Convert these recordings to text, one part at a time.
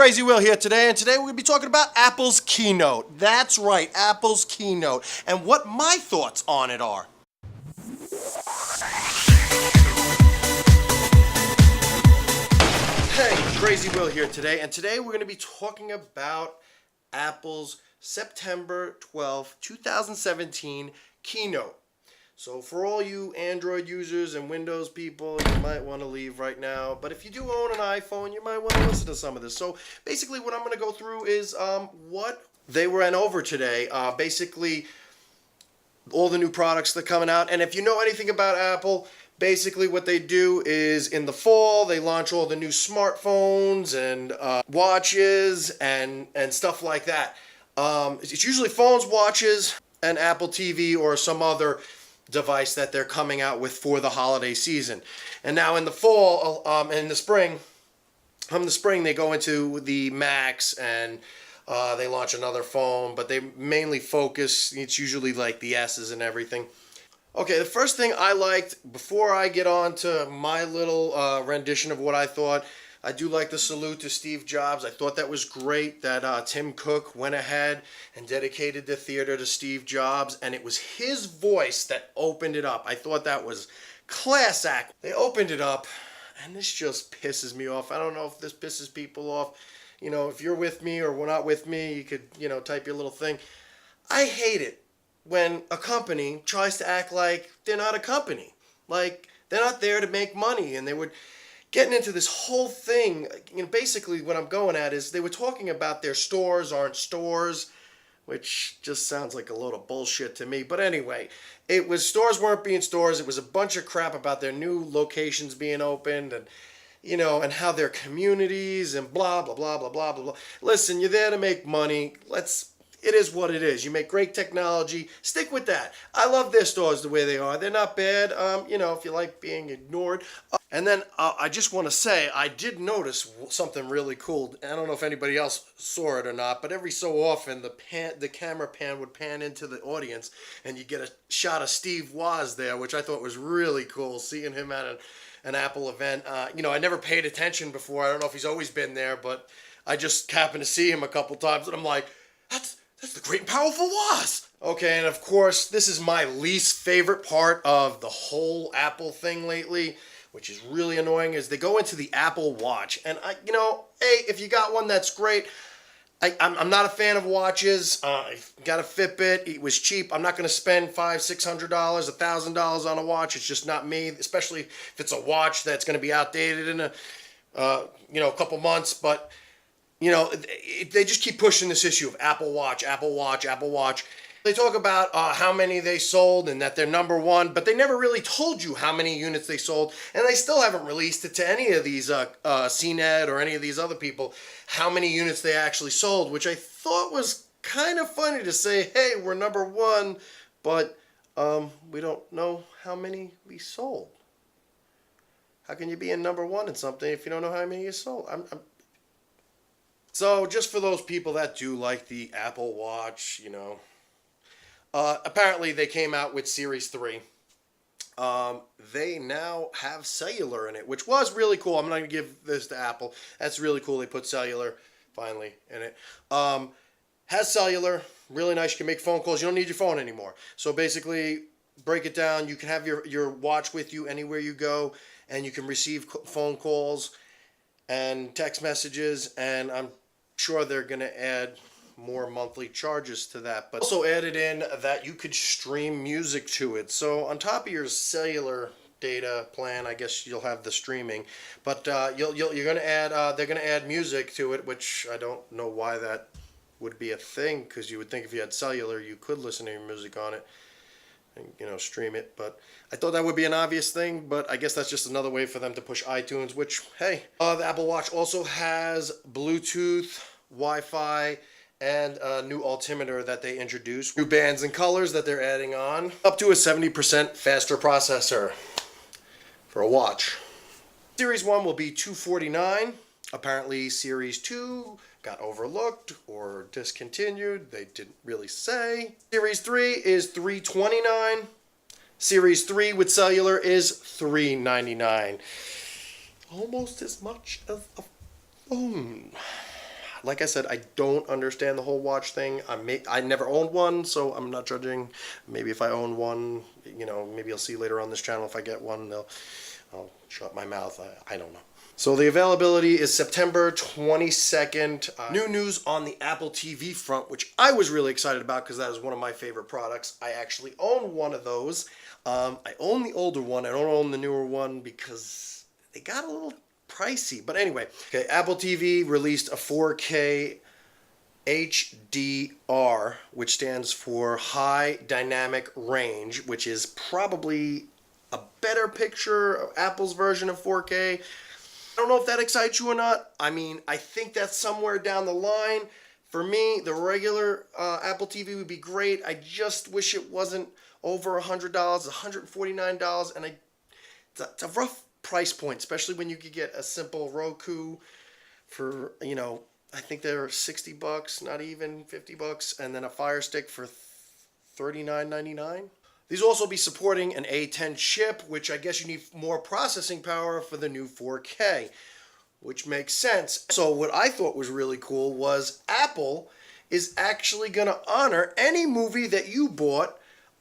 Crazy Will here today, and today we're going to be talking about Apple's keynote. That's right, Apple's keynote, and what my thoughts on it are. Hey, Crazy Will here today, and today we're going to be talking about Apple's September 12th, 2017 keynote. So for all you Android users and Windows people, you might want to leave right now. But if you do own an iPhone, you might want to listen to some of this. So basically what I'm going to go through is what they went over today. Basically all the new products that are coming out. And if you know anything about Apple, basically what they do is in the fall, they launch all the new smartphones and watches and stuff like that. It's usually phones, watches, and Apple TV or some other device that they're coming out with for the holiday season. And now in the fall and in the spring, they go into the Macs and they launch another phone, but they mainly focus, it's usually like the S's and everything. Okay, the first thing I liked, before I get on to my little rendition of what I thought, I do like the salute to Steve Jobs. I thought that was great that Tim Cook went ahead and dedicated the theater to Steve Jobs, and it was his voice that opened it up. I thought that was class act. They opened it up, and this just pisses me off. I don't know if this pisses people off. You know, if you're with me or we're not with me, you could, you know, type your little thing. I hate it when a company tries to act like they're not a company. Like, they're not there to make money, and they would... Getting into this whole thing, you know, basically what I'm going at is they were talking about their stores aren't stores, which just sounds like a load of bullshit to me. But anyway, it was stores weren't being stores. It was a bunch of crap about their new locations being opened and, you know, and how they're communities and blah, blah, blah, blah, blah, blah, blah. Listen, you're there to make money. It is what it is. You make great technology. Stick with that. I love their stores the way they are. They're not bad, you know, if you like being ignored. And then I just want to say, I did notice something really cool. I don't know if anybody else saw it or not, but every so often the camera pan would pan into the audience and you get a shot of Steve Woz there, which I thought was really cool, seeing him at an Apple event. You know, I never paid attention before. I don't know if he's always been there, but I just happened to see him a couple times, and I'm like, that's the great and powerful Woz. Okay, and of course, this is my least favorite part of the whole Apple thing lately, which is really annoying, is they go into the Apple Watch. And, you know, hey, if you got one, that's great. I'm not a fan of watches. I got a Fitbit. It was cheap. I'm not going to spend $500, $600, $1,000 on a watch. It's just not me, especially if it's a watch that's going to be outdated in a couple months. But... you know, they just keep pushing this issue of Apple Watch, Apple Watch, Apple Watch. They talk about how many they sold and that they're number one, but they never really told you how many units they sold, and they still haven't released it to any of these CNET or any of these other people how many units they actually sold, which I thought was kind of funny to say, hey, we're number one, but we don't know how many we sold. How can you be in number one in something if you don't know how many you sold? So just for those people that do like the Apple Watch, you know, apparently they came out with Series 3. They now have cellular in it, which was really cool. I'm not going to give this to Apple. That's really cool. They put cellular finally in it. Has cellular, really nice. You can make phone calls. You don't need your phone anymore. So basically, break it down. You can have your watch with you anywhere you go, and you can receive phone calls and text messages, and I'm sure they're going to add more monthly charges to that. But also added in that you could stream music to it. So on top of your cellular data plan, I guess you'll have the streaming, but you're going to add they're going to add music to it, which I don't know why that would be a thing, because you would think if you had cellular you could listen to your music on it and, you know, stream it. But I thought that would be an obvious thing, but I guess that's just another way for them to push iTunes, which, hey, the Apple Watch also has Bluetooth, Wi-Fi, and a new altimeter that they introduced. New bands and colors that they're adding on. Up to a 70% faster processor for a watch. Series 1 will be $249. Apparently Series 2 got overlooked or discontinued. They didn't really say. Series 3 is $329. Series 3 with cellular is $399. Almost as much as a phone. like I said, I don't understand the whole watch thing. I never owned one, so I'm not judging. Maybe if I own one, maybe you'll see later on this channel if I get one, I'll shut my mouth. I don't know. So the availability is September 22nd. New news on the Apple TV front, which I was really excited about because that is one of my favorite products. I actually own one of those. I own the older one. I don't own the newer one because they got a little pricey. But anyway, okay, Apple TV released a 4K HDR, which stands for High Dynamic Range, which is probably a better picture of Apple's version of 4K. I don't know if that excites you or not. I mean, I think that's somewhere down the line. For me, the regular Apple TV would be great. I just wish it wasn't over $100, $149, and it's a rough price point, especially when you could get a simple Roku for, I think they're $60, not even $50, and then a Fire Stick for $39.99. These will also be supporting an A10 chip, which I guess you need more processing power for the new 4K, which makes sense. So what I thought was really cool was Apple is actually going to honor any movie that you bought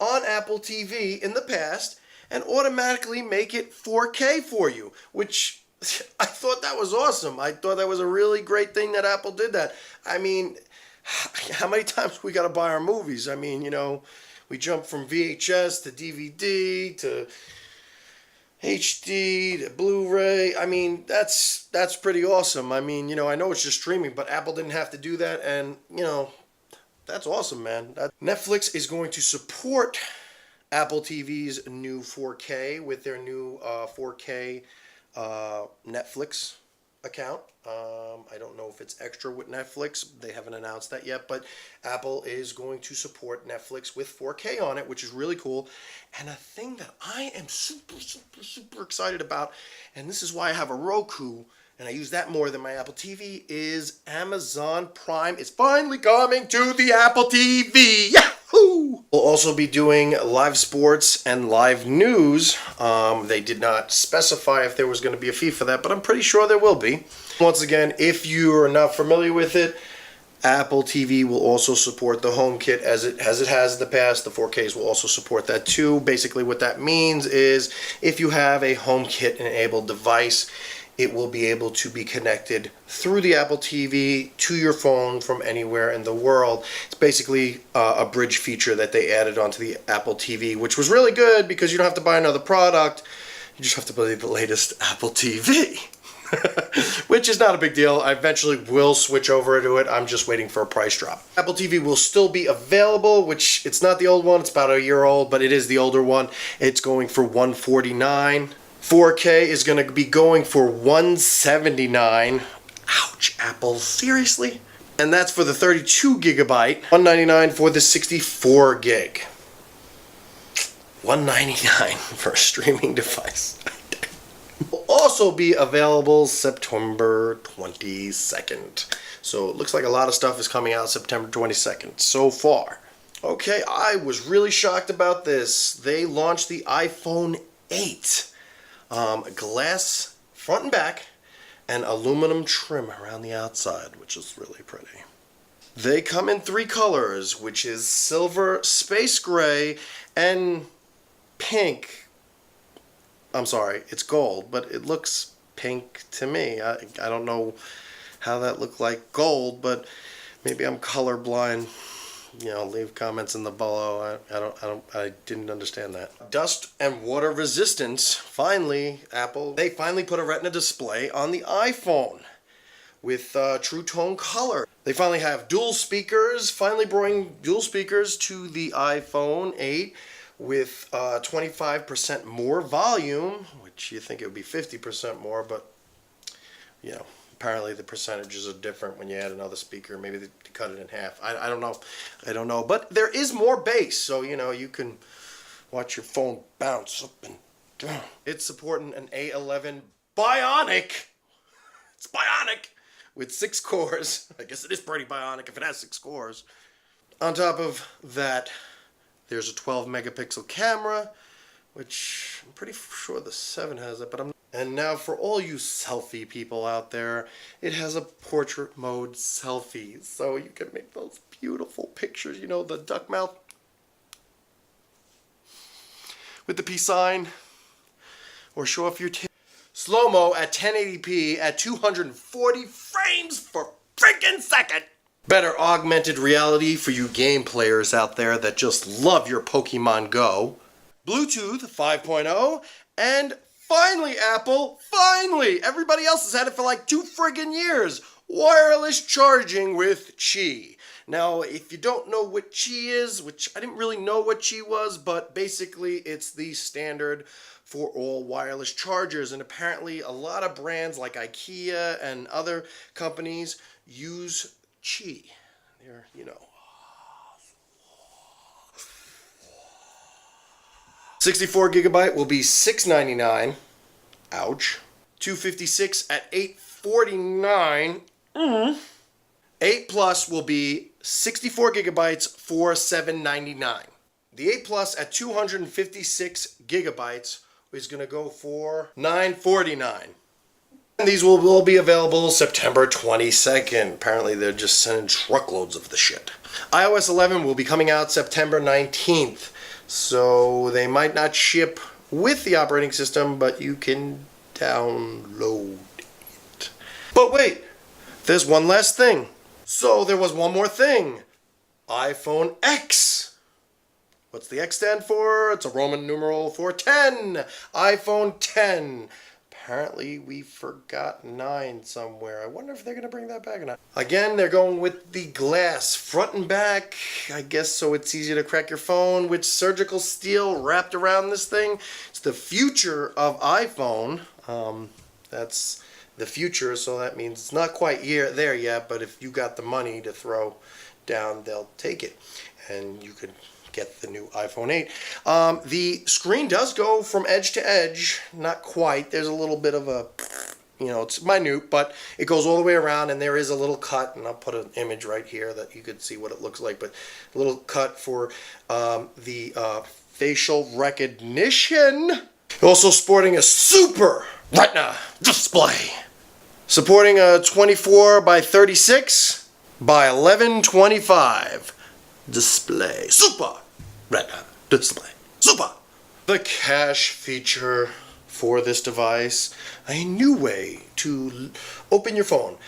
on Apple TV in the past and automatically make it 4K for you, which I thought that was awesome. I thought that was a really great thing that Apple did that. I mean, how many times we got to buy our movies? I mean, we jump from VHS to DVD to HD to Blu-ray. I mean, that's pretty awesome. I mean, I know it's just streaming, but Apple didn't have to do that, and, that's awesome, man. Netflix is going to support Apple TV's new 4K with their new 4K Netflix account. I don't know if it's extra with Netflix. They haven't announced that yet, but Apple is going to support Netflix with 4K on it, which is really cool. And a thing that I am super, super, super excited about, and this is why I have a Roku, and I use that more than my Apple TV, is Amazon Prime. It's finally coming to the Apple TV. Yahoo! We'll also be doing live sports and live news. They did not specify if there was going to be a fee for that, but I'm pretty sure there will be. Once again, if you're not familiar with it, Apple TV will also support the HomeKit as it has in the past. The 4Ks will also support that too. Basically what that means is if you have a HomeKit enabled device, it will be able to be connected through the Apple TV to your phone from anywhere in the world. It's basically a bridge feature that they added onto the Apple TV, which was really good because you don't have to buy another product. You just have to buy the latest Apple TV, which is not a big deal. I eventually will switch over to it. I'm just waiting for a price drop. Apple TV will still be available, which it's not the old one. It's about a year old, but it is the older one. It's going for $149. 4K is going to be going for $179. Ouch, Apple, seriously? And that's for the 32 gigabyte, $199 for the 64 gig. $199 for a streaming device. Will also be available September 22nd. So it looks like a lot of stuff is coming out September 22nd so far. Okay, I was really shocked about this. They launched the iPhone 8. Glass front and back and aluminum trim around the outside, which is really pretty. They come in 3 colors, which is silver, space gray, and pink. I'm sorry, it's gold, but it looks pink to me. I don't know how that looked like gold, but maybe I'm colorblind. Leave comments in the below. I didn't understand that. Dust and water resistance. Finally, they finally put a Retina display on the iPhone with True Tone color. They finally have dual speakers. Finally bring dual speakers to the iPhone 8 with 25% more volume, which you think it would be 50% more, but apparently the percentages are different when you add another speaker. Maybe they cut it in half. I don't know. I don't know. But there is more bass, so you can watch your phone bounce up and down. It's supporting an A11 Bionic. It's Bionic with 6 cores. I guess it is pretty Bionic if it has 6 cores. On top of that, there's a 12 megapixel camera, which I'm pretty sure the 7 has it, but And now for all you selfie people out there, it has a portrait mode selfie. So you can make those beautiful pictures, you know, the duck mouth with the peace sign, or show off your slow-mo at 1080p at 240 frames per freaking second. Better augmented reality for you game players out there that just love your Pokemon Go. Bluetooth 5.0, and finally, Apple, finally! Everybody else has had it for like 2 friggin' years. Wireless charging with Qi. Now, if you don't know what Qi is, which I didn't really know what Qi was, but basically it's the standard for all wireless chargers. And apparently a lot of brands like IKEA and other companies use Qi. They're, you know. 64 gigabyte will be $6.99. Ouch. 256 at $8.49. 8 Plus will be 64 gigabytes for $7.99. The 8 Plus at 256 gigabytes is going to go for $9.49. And these will all be available September 22nd. Apparently they're just sending truckloads of the shit. iOS 11 will be coming out September 19th. So they might not ship with the operating system, but you can download it. But wait, there's one last thing. So there was one more thing. iPhone X. What's the X stand for? It's a Roman numeral for 10. iPhone 10. Apparently we forgot 9 somewhere. I wonder if they're going to bring that back or not. Again, they're going with the glass front and back, I guess so it's easier to crack your phone with surgical steel wrapped around this thing. It's the future of iPhone. That's the future, so that means it's not quite there yet, but if you got the money to throw down, they'll take it. And you could get the new iPhone 8. The screen does go from edge to edge. Not quite. There's a little bit of a, you know, it's minute, but it goes all the way around, and there is a little cut, and I'll put an image right here that you could see what it looks like, but a little cut for the facial recognition. Also sporting a super Retina display. Supporting a 24 by 36 by 1125 display. Super Retina display. Super. The cache feature for this device, a new way to open your phone.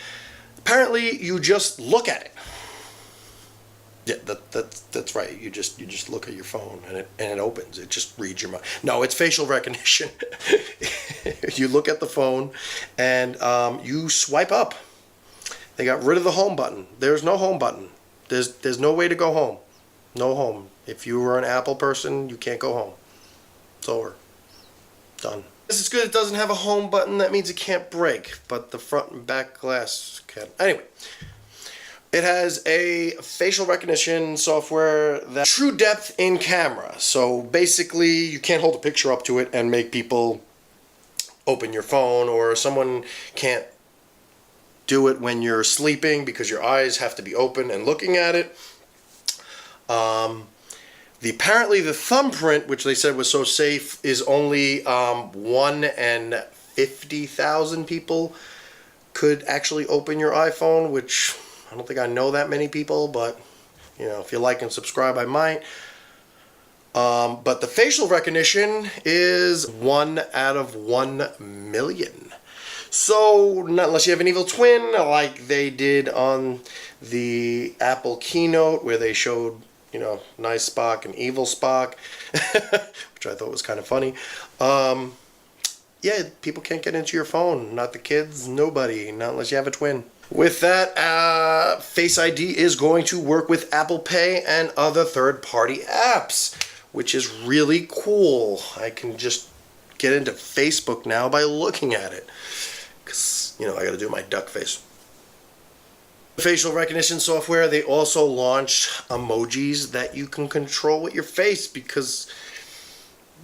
Apparently, you just look at it. Yeah, that's right. You just look at your phone and it opens. It just reads your mind. No, it's facial recognition. You look at the phone and you swipe up. They got rid of the home button. There's no home button. There's no way to go home. No home. If you were an Apple person, you can't go home. It's over. Done. This is good. It doesn't have a home button. That means it can't break, but the front and back glass can. Anyway, it has a facial recognition software that true depth in camera. So basically, you can't hold a picture up to it and make people open your phone, or someone can't do it when you're sleeping because your eyes have to be open and looking at it. Apparently the thumbprint, which they said was so safe, is only 1 in 50,000 people could actually open your iPhone, which I don't think I know that many people, but you know, if you like and subscribe, I might. But the facial recognition is 1 out of 1 million. So, not unless you have an evil twin, like they did on the Apple keynote, where they showed, you know, nice Spock and evil Spock, which I thought was kind of funny. Yeah, people can't get into your phone. Not the kids, nobody, not unless you have a twin. With that, Face ID is going to work with Apple Pay and other third-party apps, which is really cool. I can just get into Facebook now by looking at it. Because, you know, I got to do my duck face. Facial recognition software, they also launched emojis that you can control with your face, because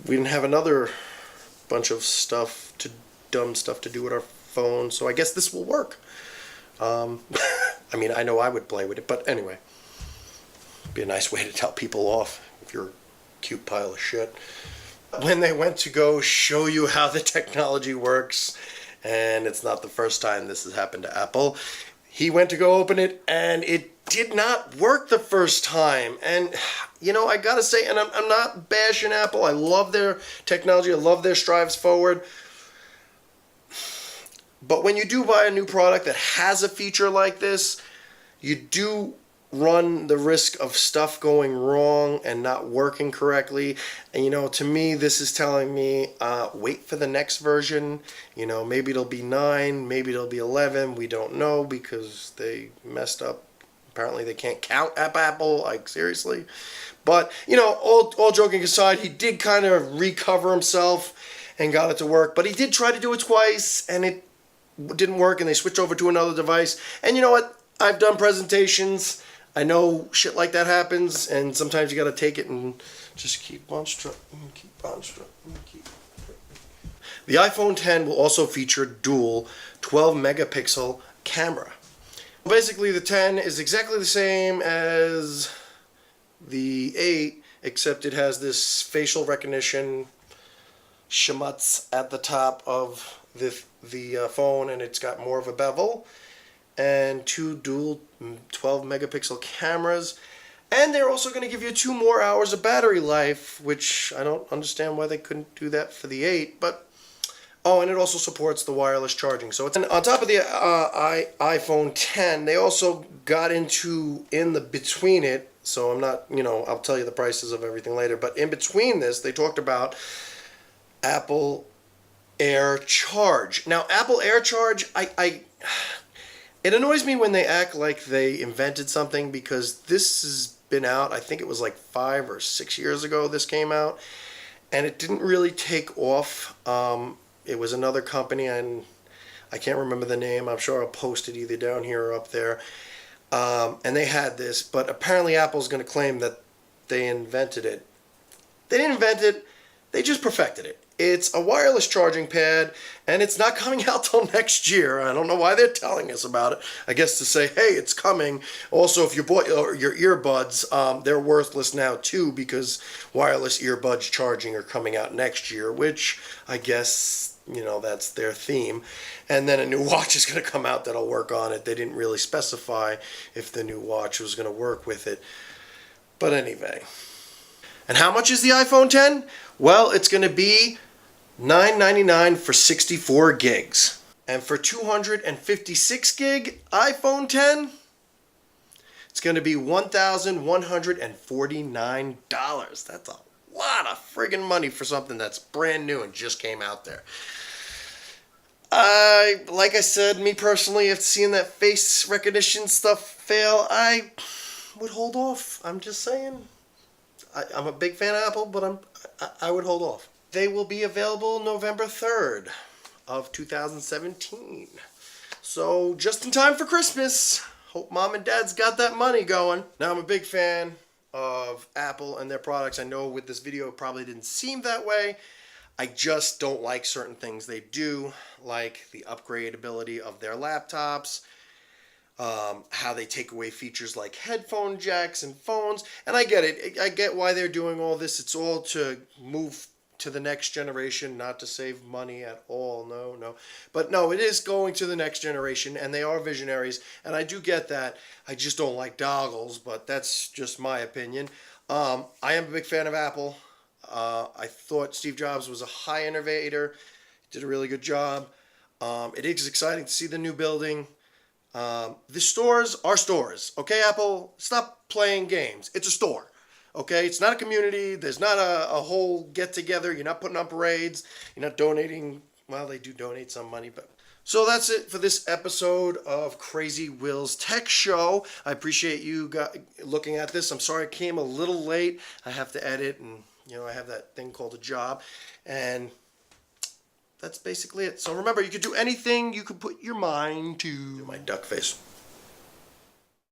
we didn't have another bunch of dumb stuff to do with our phone, so I guess this will work. I mean, I know I would play with it, but anyway. It'd be a nice way to tell people off if you're a cute pile of shit. when they went to go show you how the technology works, and it's not the first time this has happened to Apple, he went to go open it and it did not work the first time. And I gotta say, and I'm not bashing Apple, I love their technology, I love their strives forward, but when you do buy a new product that has a feature like this, you do run the risk of stuff going wrong and not working correctly. And to me, this is telling me wait for the next version. Maybe it'll be 9, maybe it'll be 11. We don't know because they messed up. Apparently they can't count Apple, like seriously. But all joking aside, he did kind of recover himself and got it to work. But he did try to do it twice and it didn't work, and they switched over to another device. And you know what? I've done presentations. I know shit like that happens, and sometimes you got to take it and just keep on strutting, keep on strutting, keep on strutting. The iPhone X will also feature dual 12 megapixel camera. Basically, the 10 is exactly the same as the 8, except it has this facial recognition schmutz at the top of the phone, and it's got more of a bevel and 2 dual 12 megapixel cameras, and they're also going to give you 2 more hours of battery life, which I don't understand why they couldn't do that for the 8. But and it also supports the wireless charging. So it's on top of the iPhone X. They also got in the between it. So I'm not, I'll tell you the prices of everything later. But in between this, they talked about Apple Air Charge. Now, Apple Air Charge, it annoys me when they act like they invented something, because this has been out, I think it was like 5 or 6 years ago this came out, and it didn't really take off. It was another company, and I can't remember the name. I'm sure I'll post it either down here or up there. And they had this, but apparently Apple's going to claim that they invented it. They didn't invent it, they just perfected it. It's a wireless charging pad, and it's not coming out till next year. I don't know why they're telling us about it. I guess to say, hey, it's coming. Also, if you bought your earbuds, they're worthless now too, because wireless earbuds charging are coming out next year, which I guess, that's their theme. And then a new watch is going to come out that'll work on it. They didn't really specify if the new watch was going to work with it. But anyway. And how much is the iPhone X? Well, it's going to be $9.99 for 64 gigs. And for 256 gig iPhone X, it's going to be $1,149. That's a lot of friggin' money for something that's brand new and just came out there. Like I said, me personally, if seeing that face recognition stuff fail, I would hold off. I'm just saying. I'm a big fan of Apple, but I would hold off. They will be available November 3rd of 2017. So just in time for Christmas. Hope mom and dad's got that money going. Now, I'm a big fan of Apple and their products. I know with this video it probably didn't seem that way. I just don't like certain things they do, like the upgradability of their laptops, how they take away features like headphone jacks and phones. And I get it. I get why they're doing all this. It's all to move to the next generation, not to save money at all. No. But no, it is going to the next generation, and they are visionaries, and I do get that. I just don't like doggles, but that's just my opinion. I am a big fan of Apple. I thought Steve Jobs was a high innovator. Did a really good job. It is exciting to see the new building. The stores are stores. Okay, Apple, stop playing games. It's a store. Okay, it's not a community. There's not a whole get-together. You're not putting on parades. You're not donating. Well, they do donate some money, but... So that's it for this episode of Crazy Will's Tech Show. I appreciate you looking at this. I'm sorry I came a little late. I have to edit, and, I have that thing called a job. And that's basically it. So remember, you could do anything you could put your mind to. Do my duck face.